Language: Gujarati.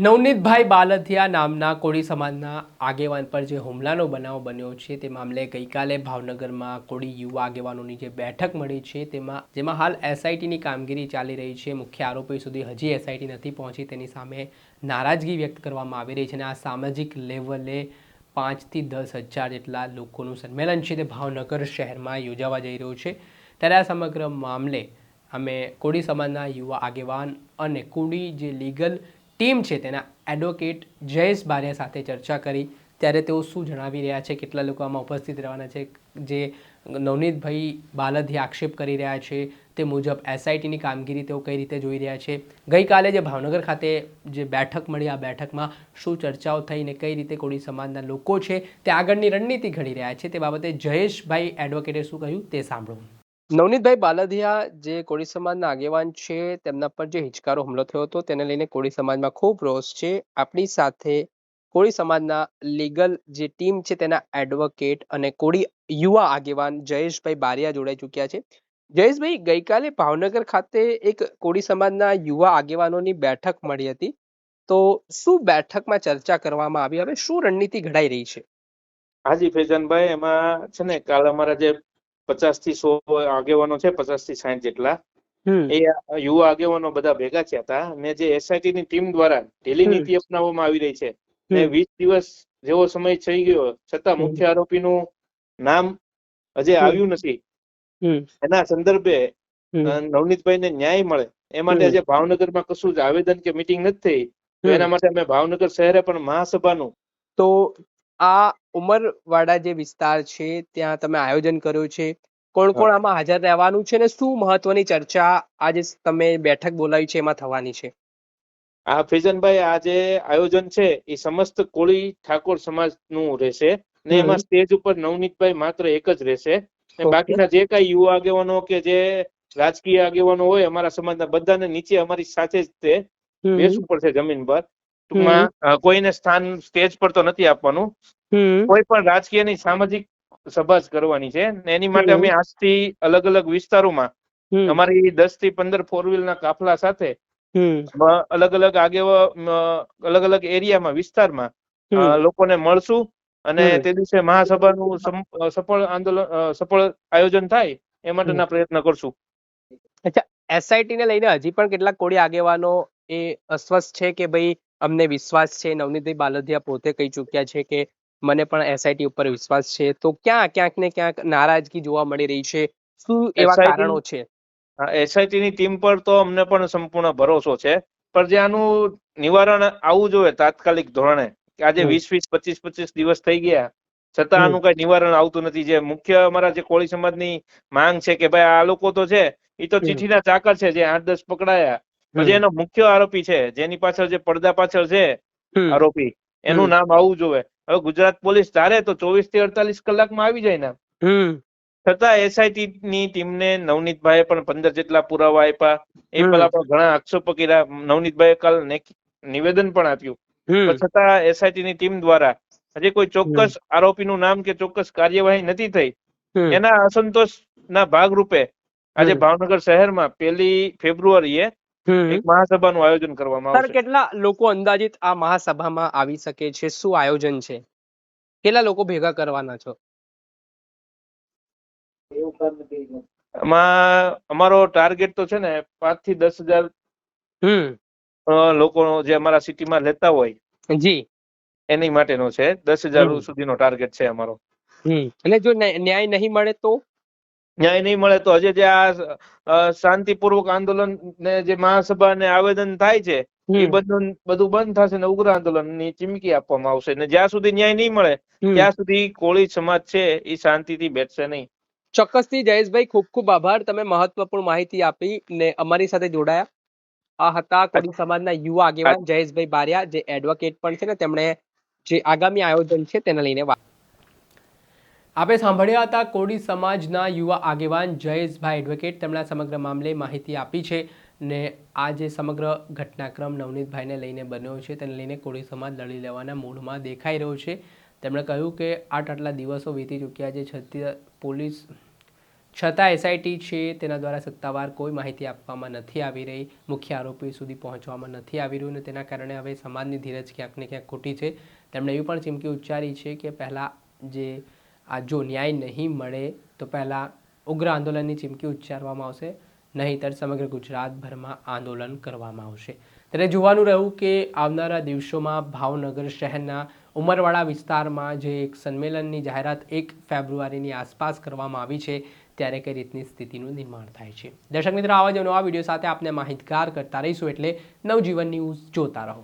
નવનીતભાઈ બાલધિયા નામના કોળી સમાજના આગેવાન પર જે હુમલાનો બનાવ બન્યો છે તે મામલે ગઈકાલે ભાવનગરમાં કોળી યુવા આગેવાનોની જે બેઠક મળી છે જેમાં હાલ એસઆઈટીની કામગીરી ચાલી રહી છે। મુખ્ય આરોપી સુધી હજી એસઆઈટી નથી પહોંચી, તેની સામે નારાજગી વ્યક્ત કરવામાં આવી રહી છે અને આ સામાજિક લેવલે 5 થી 10 હજાર જેટલા લોકોનું સંમેલન છે તે ભાવનગર શહેરમાં યોજાવા જઈ રહ્યું છે। ત્યારે આ સમગ્ર મામલે અમે કોળી સમાજના યુવા આગેવાન અને કોળી જે લીગલ ટીમ છે તેના એડવોકેટ જયેશ બારિયા સાથે ચર્ચા કરી। ત્યારે તેઓ શું જણાવી રહ્યા છે, કેટલા લોકો આમાં ઉપસ્થિત રહેવાના છે, જે નવનીતભાઈ બાલધિયા આક્ષેપ કરી રહ્યા છે તે મુજબ એસઆઈટીની કામગીરી તેઓ કઈ રીતે જોઈ રહ્યા છે, ગઈકાલે જે ભાવનગર ખાતે જે બેઠક મળી આ બેઠકમાં શું ચર્ચાઓ થઈ ને કઈ રીતે કોળી સમાજના લોકો છે તે આગળની રણનીતિ ઘડી રહ્યા છે તે બાબતે જયેશભાઈ એડવોકેટે શું કહ્યું તે સાંભળો। નવનીતભાઈ બાલધિયા જે કોળી સમાજના આગેવાન છે તેમના પર જે હિચકારો હુમલો થયો હતો તેને લઈને કોળી સમાજમાં ખૂબ રોષ છે। આપણી સાથે કોળી સમાજના લીગલ જે ટીમ છે તેના એડવોકેટ અને કોળી યુવા આગેવાન જયેશભાઈ બારિયા જોડાઈ ચૂક્યા છે। જયેશભાઈ, ગઈકાલે ભાવનગર ખાતે એક કોળી સમાજના યુવા આગેવાનોની બેઠક મળી હતી, તો શું બેઠકમાં ચર્ચા કરવામાં આવી, હવે શું રણનીતિ ઘડાઈ રહી છે? હાજી ફેજાનભાઈ, એમાં છે ને કાલ અમારા જે 50 થી 100 આગેવાનો છે, 50 થી 60 જેટલા એ યુવા આગેવાનો બધા ભેગા થયા હતા અને જે એસઆઈટી ની ટીમ દ્વારા ઢીલી નીતિ અપનાવવામાં આવી રહી છે ને 20 દિવસ જેવો સમય થઈ ગયો છતાં મુખ્ય આરોપીનું નામ હજી આવ્યું નથી, એના સંદર્ભે નવનીતભાઈને ન્યાય મળે એ માટે આજે ભાવનગરમાં કશું જ આવેદન કે મીટિંગ નથી થઈ, તો એના માટે અમે ભાવનગર શહેરે પણ મહાસભાનું તો આ ઉમરવાડા જે વિસ્તાર છે ત્યાં તમે આયોજન કર્યું છે, કોણ કોણ આમાં હાજર રહેવાનું છે ને શું મહત્વની ચર્ચા આજે તમે બેઠક બોલાવી છે એમાં થવાની છે? આ ફેજનભાઈ, આ જે આયોજન છે એ સમસ્ત કોળી ઠાકોર સમાજનું રહેશે ને એમાં સ્ટેજ ઉપર નવનીતભાઈ માત્ર એક જ રહેશે ને બાકીના જે કઈ યુવા આગેવાનો કે જે રાજકીય આગેવાનો હોય અમારા સમાજના બધાને નીચે અમારી સાથે જ તે બેસવું પડશે જમીન પર। ટૂંકમાં કોઈને સ્થાન સ્ટેજ પર તો નથી આપવાનું, કોઈ પણ રાજકીયની સામાજિક સભા જ કરવાની છે ને એની માટે અમે આજથી અલગ અલગ વિસ્તારોમાં અમારી 10 થી 15 4 વ્હીલ ના કાફલા સાથે અલગ અલગ અલગ અલગ એરિયામાં વિસ્તારમાં લોકોને મળશું અને તે દિવસે મહાસભાનું સફળ આયોજન થાય એ માટેના પ્રયત્ન કરશું। અચ્છા, એસઆઈટી ને લઈને હજી પણ કેટલાક કોળી આગેવાનો એ અસ્વસ્થ છે કે ભાઈ અમને વિશ્વાસ છે, નવનીતભાઈ બાલધિયા પોતે કહી ચૂક્યા છે કે મને પણ એસઆઈટી ઉપર વિશ્વાસ છે, તો ક્યાંક ને ક્યાંક નારાજગી જોવા મળી રહી છે, શું એવા કારણો છે? એસઆઈટી ની ટીમ પર તો અમને પણ સંપૂર્ણ ભરોસો છે, પણ જે આનું નિવારણ આવવું જોઈએ તાત્કાલિક ધોરણે, આજે 20-25 દિવસ થઈ ગયા છતાં આનું કઈ નિવારણ આવતું નથી। જે મુખ્ય અમારા જે કોળી સમાજની માંગ છે કે ભાઈ આ લોકો તો છે એ તો ચીઠીના ચાકર છે, જે 8-10 પકડાયા પછી એનો મુખ્ય આરોપી છે જેની પાછળ જે પડદા પાછળ છે આરોપી, એનું નામ આવવું જોઈએ। હવે ગુજરાત પોલીસ ધારે તો 24 થી 48 કલાકમાં આવી જાય ને, છતાં એસઆઈટી ની ટીમને નવનીતભાઈએ પણ 15 જેટલા પુરાવા આપ્યા, એ પેલા પણ ઘણા આક્ષેપો કર્યા, નવનીતભાઈએ કાલ નિવેદન પણ આપ્યું, પણ છતાં એસઆઈટી ની ટીમ દ્વારા હજી કોઈ ચોક્કસ આરોપીનું નામ કે ચોક્કસ કાર્યવાહી નથી થઈ। એના અસંતોષ ના ભાગરૂપે આજે ભાવનગર શહેરમાં 1 ફેબ્રુઆરીએ એક મહાસભાનું આયોજન કરવામાં આવશે। કેટલા લોકો અંદાજિત આ મહાસભામાં આવી શકે છે, શું આયોજન છે, કેટલા લોકો ભેગા કરવાના છો? એમાં અમારો ટાર્ગેટ તો છે ને 5 થી 10 હજાર લોકો જે અમારા સિટીમાં લેતા હોય જી એની માટેનો છે, 10,000 સુધીનો ટાર્ગેટ છે અમારો। અને જો ન્યાય નહીં મળે તો? ન્યાય નહીં મળે તો હજી જે આ શાંતિપૂર્વક આંદોલન ને જે મહાસભા ને આવેદન થાય છે એ બધું બંધ થશે ને ઉગ્ર આંદોલન ની ચીમકી આપવામાં આવશે ને જ્યાં સુધી ન્યાય નહીં મળે ત્યાં સુધી કોળી સમાજ છે એ શાંતિથી બેઠશે નહીં। ચોક્કસથી જયેશભાઈ, ખૂબ ખૂબ આભાર, તમે મહત્વપૂર્ણ માહિતી આપી ને અમારી સાથે જોડાયા। આ હતા કોળી સમાજના યુવા આગેવાન જયેશભાઈ બારિયા, જે એડવોકેટ પણ છે ને તેમણે જે આગામી આયોજન છે તેને લઈને વાત આપણે સાંભળ્યા હતા કોળી સમાજના યુવા આગેવાન જયેશભાઈ એડવોકેટ, તેમણે સમગ્ર મામલે માહિતી આપી છે ને આ જે સમગ્ર ઘટનાક્રમ નવનીતભાઈને લઈને બન્યો છે તેને લઈને કોળી સમાજ લડી લેવાના મૂડમાં દેખાઈ રહ્યો છે। તેમણે કહ્યું કે આટલા દિવસો વીતી ચૂક્યા છે, છતાં પોલીસ છતાં એસઆઈટી છે તેના દ્વારા સત્તાવાર કોઈ માહિતી આપવામાં નથી આવી રહી, મુખ્ય આરોપી સુધી પહોંચવામાં નથી આવી રહ્યું અને તેના કારણે હવે સમાજની ધીરજ ક્યાંક ને ક્યાંક ખોટી છે. તેમણે એવી પણ ચીમકી ઉચ્ચારી છે કે પહેલાં જો ન્યાય નહીં મળે તો પહેલાં ઉગ્ર આંદોલનની ચીમકી ઉચ્ચારવામાં આવશે, નહીંતર સમગ્ર ગુજરાતભરમાં આંદોલન કરવામાં આવશે. ત્યારે જોવાનું રહ્યું કે આવનારા દિવસોમાં ભાવનગર શહેરના ઉમરવાડા વિસ્તારમાં જે એક સંમેલનની જાહેરાત 1 ફેબ્રુઆરીની આસપાસ કરવામાં આવી છે ત્યારે કઈ રીતની સ્થિતિનું નિર્માણ થાય છે. દર્શક મિત્રો, આવા જ નવા વિડીયો સાથે આપને માહિતગાર કરતા રહીશું, એટલે નવજીવન ન્યૂઝ જોતા રહો.